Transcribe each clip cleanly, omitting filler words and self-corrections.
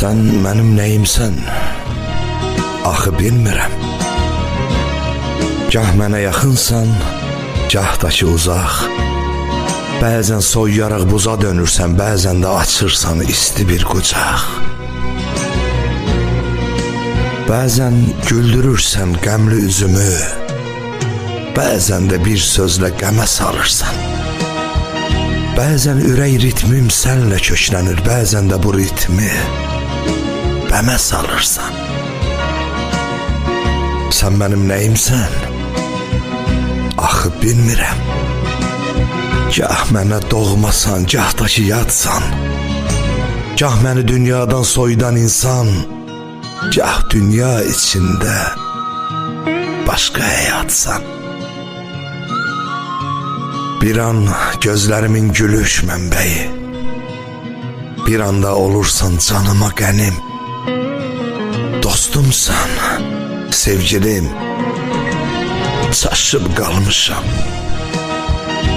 Sən mənim nəyimsən? Axı bilmirəm. Gah mənə yaxınsan, gah da ki uzaq. Bəzən soyuyaraq buza dönürsən, bəzən də açırsan isti bir qucaq. Bəzən güldürürsən qəmli üzümü, bəzən də bir sözlə qəmə salırsan. Bəzən ürək ritmim sənlə köklənir, bəzən də bu ritmi bəmə salırsan. Sən mənim nəyimsən? Axı bilmirəm. Gah mənə doğmasan, gah da ki yadsan. Gah məni dünyadan soyudan insan, gah dünya içində başqa həyatsan. Bir an gözlərimin gülüş mənbəyi, bir anda olursan canıma qənim. Dostumsan, sevgilim, çaşıb qalmışam.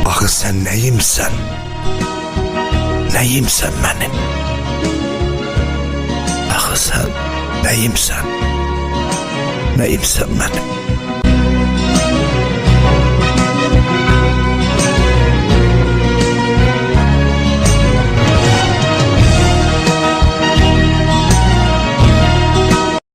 Axı sən nəyimsən? Nəyimsən mənim? Axı sən nəyimsən? Nəyimsən mənim?